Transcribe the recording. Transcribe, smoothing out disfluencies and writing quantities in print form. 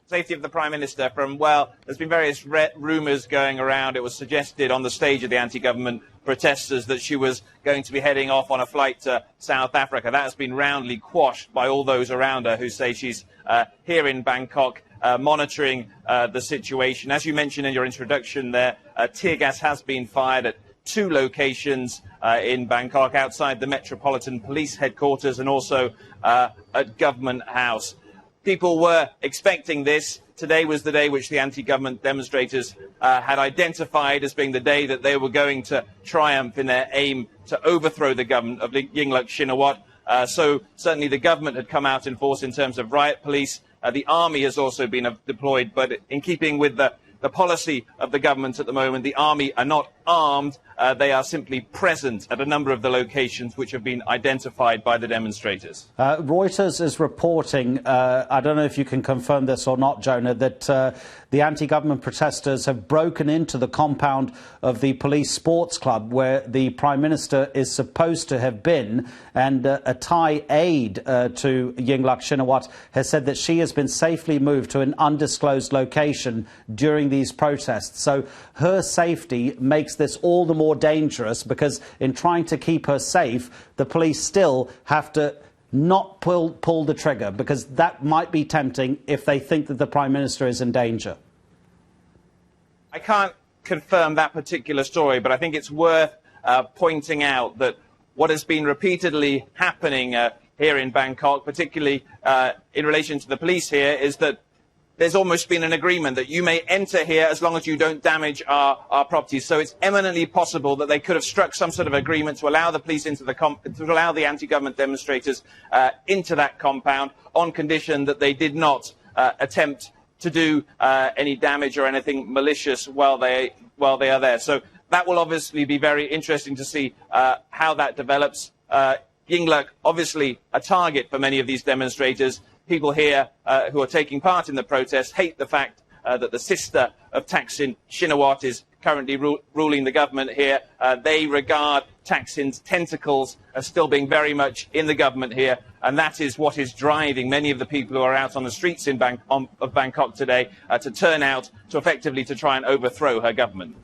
safety of the Prime Minister from, well, there's been various rumours going around. It was suggested on the stage of the anti-government protesters that she was going to be heading off on a flight to South Africa. That has been roundly quashed by all those around her who say she's here in Bangkok monitoring the situation. As you mentioned in your introduction there, tear gas has been fired at 2 locations in Bangkok, outside the Metropolitan Police headquarters and also at Government House. People were expecting this. Today was the day which the anti-government demonstrators had identified as being the day that they were going to triumph in their aim to overthrow the government of Yingluck Shinawatra. So certainly the government had come out in force in terms of riot police. The army has also been deployed, but in keeping with the policy of the government at the moment, the army are not armed. They are simply present at a number of the locations which have been identified by the demonstrators. Reuters is reporting, I don't know if you can confirm this or not, Jonah, that the anti-government protesters have broken into the compound of the police sports club where the Prime Minister is supposed to have been, and a Thai aide to Yingluck Shinawatra has said that she has been safely moved to an undisclosed location during these protests. So her safety makes this all the more dangerous, because in trying to keep her safe, the police still have to not pull the trigger, because that might be tempting if they think that the Prime Minister is in danger. I can't confirm that particular story, but I think it's worth pointing out that what has been repeatedly happening here in Bangkok, particularly in relation to the police here, is that there's almost been an agreement that you may enter here as long as you don't damage our properties. So it's eminently possible that they could have struck some sort of agreement to allow the police into to allow the anti-government demonstrators into that compound, on condition that they did not attempt to do any damage or anything malicious while they are there. So that will obviously be very interesting to see how that develops. Yingluck, obviously a target for many of these demonstrators. People here who are taking part in the protest hate the fact that the sister of Thaksin Shinawatra is currently ruling the government here. They regard Thaksin's tentacles as still being very much in the government here, and that is what is driving many of the people who are out on the streets of Bangkok today to turn out to effectively try and overthrow her government.